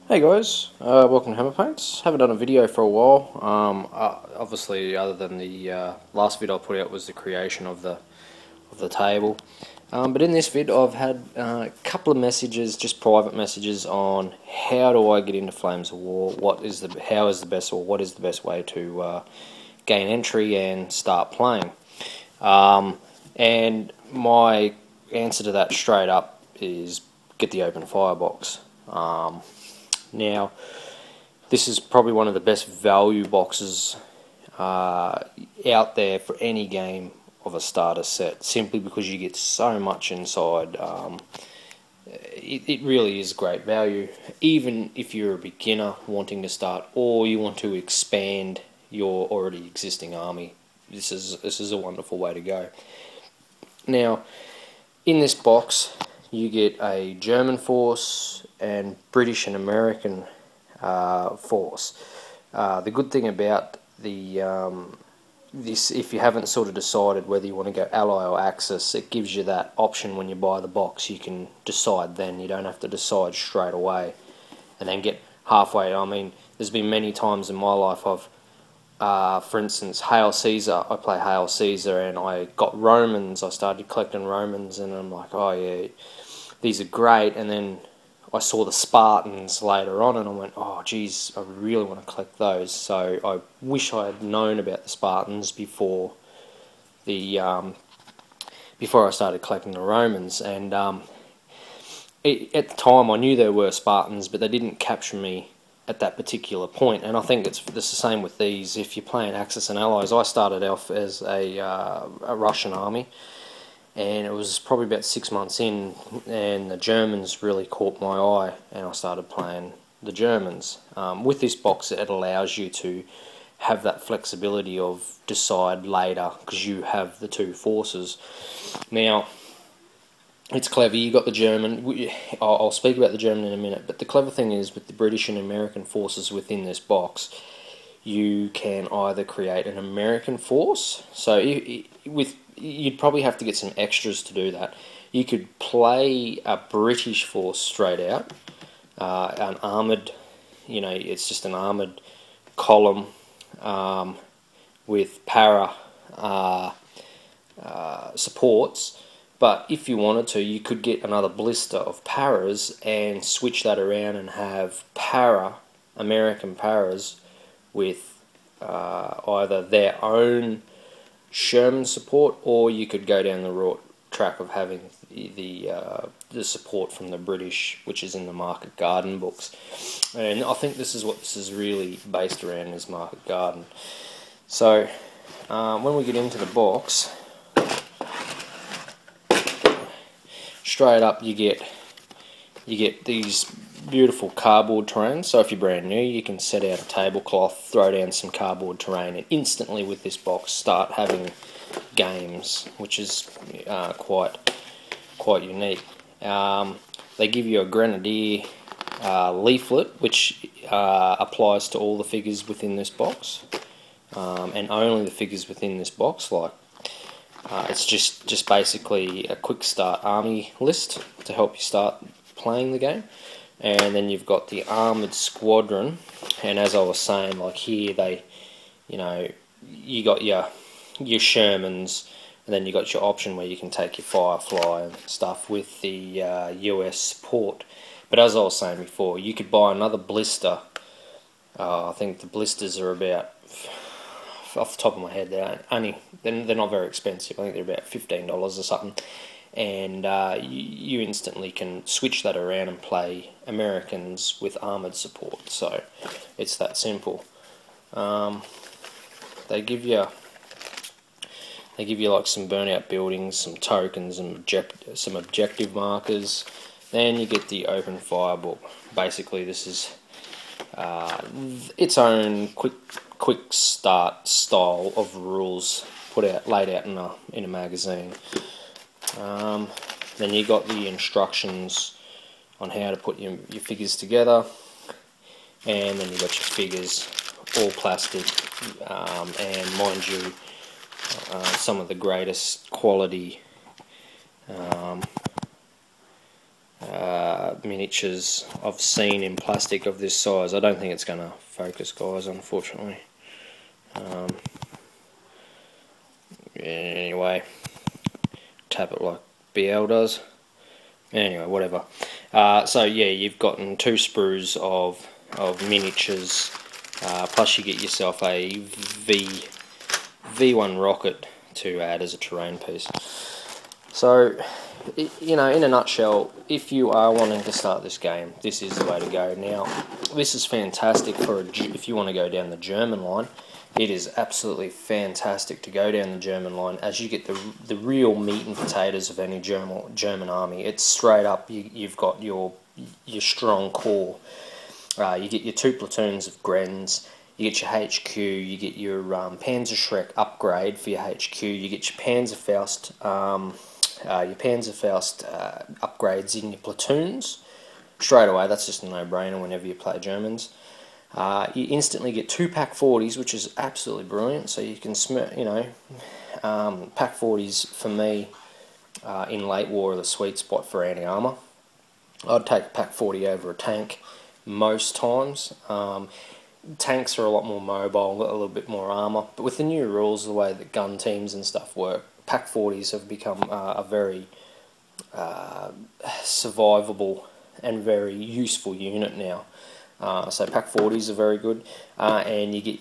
Hey guys, welcome to Hammerpaints. Haven't done a video for a while. Obviously, other than the last vid I put out was the creation of the table. But in this vid, I've had a couple of messages, just private messages, on how do I get into Flames of War? What is the what is the best way to gain entry and start playing? And my answer to that straight up is get the open firebox. Now, this is probably one of the best value boxes out there for any game of a starter set, simply because you get so much inside. It really is great value, even if you're a beginner wanting to start or you want to expand your already existing army. This is a wonderful way to go. Now, in this box, you get a German force and British and American force. The good thing about this, if you haven't sort of decided whether you want to go Ally or Axis, it gives you that option when you buy the box. You can decide then. You don't have to decide straight away and then get halfway. I mean, there's been many times in my life for instance, Hail Caesar. I play Hail Caesar, and I got Romans. I started collecting Romans, and I'm like, oh yeah, these are great. And then I saw the Spartans later on, and I went, oh geez, I really want to collect those. So I wish I had known about the Spartans before I started collecting the Romans. And at the time, I knew there were Spartans, but they didn't capture me at that particular point. And I think it's the same with these. If you're playing Axis and Allies, I started off as a Russian army, and it was probably about 6 months in, and the Germans really caught my eye, and I started playing the Germans. With this box, it allows you to have that flexibility of decide later, because you have the two forces. Now, it's clever. You got the German. I'll speak about the German in a minute. But the clever thing is, with the British and American forces within this box, you can either create an American force. So you'd probably have to get some extras to do that. You could play a British force straight out, an armoured. It's just an armoured column with para supports. But if you wanted to, you could get another blister of paras and switch that around and have American paras with either their own Sherman support, or you could go down the route track of having the support from the British, which is in the Market Garden books. And I think this is what this is really based around, is Market Garden. So when we get into the box, straight up you get these beautiful cardboard terrains. So if you're brand new, you can set out a tablecloth, throw down some cardboard terrain, and instantly with this box start having games, which is quite unique. They give you a Grenadier leaflet, which applies to all the figures within this box, and only the figures within this box. It's just basically a quick start army list to help you start playing the game. And then you've got the armoured squadron, and as I was saying, like here, you got your Shermans, and then you got your option where you can take your Firefly and stuff with the US support. But as I was saying before, you could buy another blister. I think the blisters are about, off the top of my head, they're not very expensive. I think they're about $15 or something, and you instantly can switch that around and play Americans with armoured support. So it's that simple. They give you like some burnout buildings, some tokens, and some objective markers. Then you get the open fire book. Basically, this is its own quick start style of rules laid out in a magazine. Then you got the instructions on how to put your figures together, and then you got your figures, all plastic, and mind you, some of the greatest quality miniatures I've seen in plastic of this size. I don't think it's going to focus, guys, unfortunately. Anyway, tap it like BL does. Anyway, whatever. So yeah, you've gotten 2 sprues of miniatures, plus you get yourself a V1 rocket to add as a terrain piece. So, you know, in a nutshell, if you are wanting to start this game, this is the way to go. Now, this is fantastic for if you want to go down the German line. It is absolutely fantastic to go down the German line, as you get the real meat and potatoes of any German army. It's straight up. You've got your strong core. You get your 2 platoons of Grens. You get your HQ. You get your Panzerschreck upgrade for your HQ. You get your Panzerfaust. Upgrades in your platoons straight away. That's just a no-brainer whenever you play Germans. You instantly get 2 Pack 40s, which is absolutely brilliant. So you can, Pack 40s for me in late war are the sweet spot for anti-armour. I'd take a Pack 40 over a tank most times. Tanks are a lot more mobile, a little bit more armour, but with the new rules, the way that gun teams and stuff work, Pack 40s have become a very survivable and very useful unit now. So Pack 40s are very good, and you get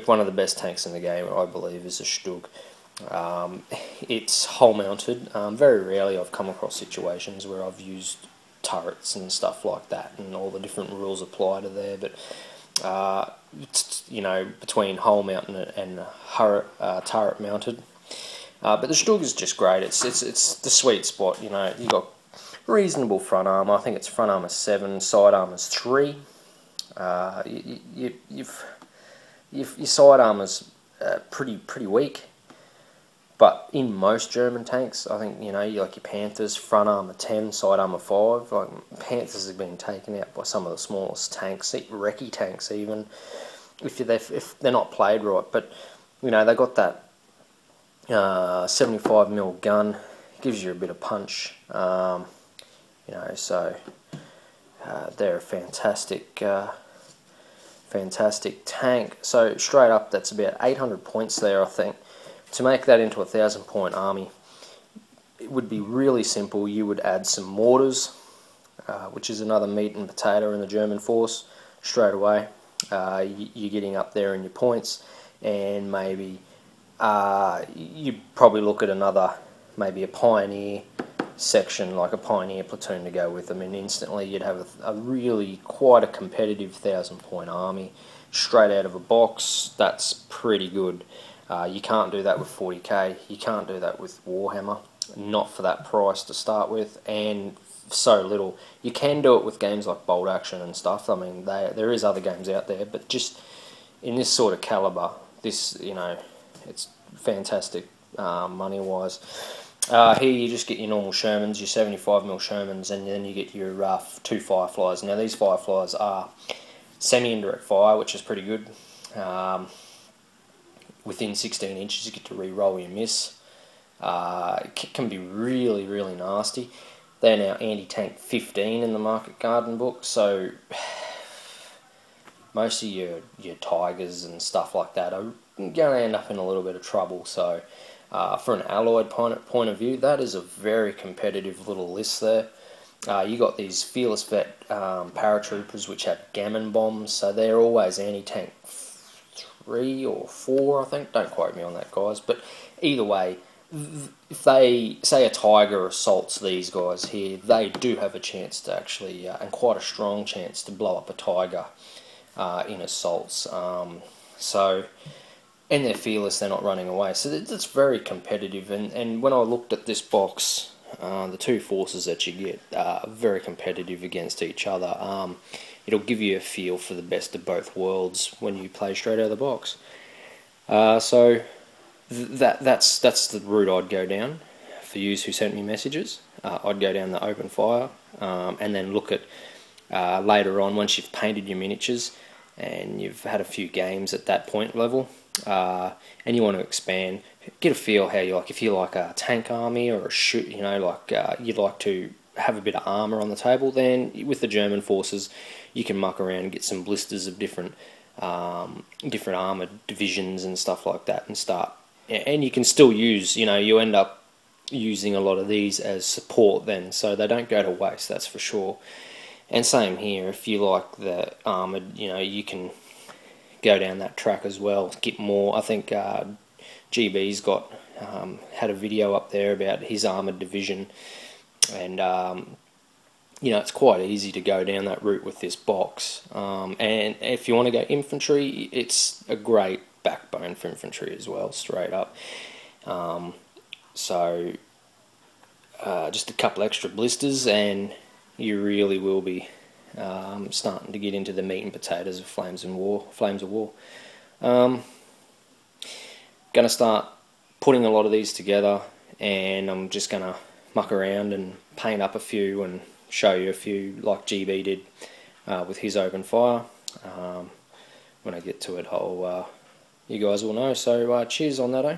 one of the best tanks in the game, I believe, is a Stug. It's hull mounted. Very rarely I've come across situations where I've used turrets and stuff like that, and all the different rules apply to there. But you know, between hull mounted and turret mounted. But the Stug is just great. It's the sweet spot. You know, you got reasonable front armor. I think it's front armor 7, side armor's 3. Your side armor's pretty weak, but in most German tanks, I think, you know, you like your Panthers, front armor 10, side armor 5. Like, Panthers have been taken out by some of the smallest tanks, recce tanks even, if they're not played right. But you know, they got that 75mm gun, gives you a bit of punch. You know, so they're a fantastic tank. So straight up, that's about 800 points there, I think. To make that into a 1,000-point army, it would be really simple. You would add some mortars, which is another meat and potato in the German force, straight away. You're getting up there in your points, and maybe you probably look at another, maybe a pioneer section, like a pioneer platoon to go with them, and instantly you'd have a really quite a competitive 1,000-point army straight out of a box. That's pretty good. You can't do that with 40k. You can't do that with Warhammer, not for that price to start with, and so little. You can do it with games like Bolt Action and stuff. I mean, there is other games out there, but just in this sort of caliber, this, you know, it's fantastic money wise. Here you just get your normal Shermans, your 75mm Shermans, and then you get your 2 Fireflies. Now these Fireflies are semi-indirect fire, which is pretty good. Within 16 inches you get to re-roll your miss. It can be really, really nasty. They're now anti-tank 15 in the Market Garden book, so most of your Tigers and stuff like that are going to end up in a little bit of trouble. So for an allied point of view, that is a very competitive little list there. You got these Fearless Vet paratroopers, which have gammon bombs, so they're always anti-tank 3 or 4, I think. Don't quote me on that, guys. But either way, if they say a Tiger assaults these guys here, they do have a chance to actually, and quite a strong chance to blow up a Tiger in assaults. So, and they're fearless, they're not running away. So that's very competitive. And when I looked at this box, the 2 forces that you get are very competitive against each other. It'll give you a feel for the best of both worlds when you play straight out of the box. So that's the route I'd go down for you who sent me messages. I'd go down the open fire, and then look at later on, once you've painted your miniatures and you've had a few games at that point level, and you want to expand, get a feel how you like. If you like a tank army or a shoot, you know, like you'd like to have a bit of armour on the table, then with the German forces you can muck around and get some blisters of different armoured divisions and stuff like that, and start, and you can still use, you end up using a lot of these as support then, so they don't go to waste, that's for sure. And same here, if you like the armoured, you can go down that track as well, get more. I think GB's got had a video up there about his armoured division, and it's quite easy to go down that route with this box. And if you want to go infantry, it's a great backbone for infantry as well, straight up. So just a couple extra blisters and you really will be starting to get into the meat and potatoes of Flames of War. Going to start putting a lot of these together, and I'm just going to muck around and paint up a few and show you a few like GB did with his open fire. When I get to it, you guys will know. So cheers on that, eh?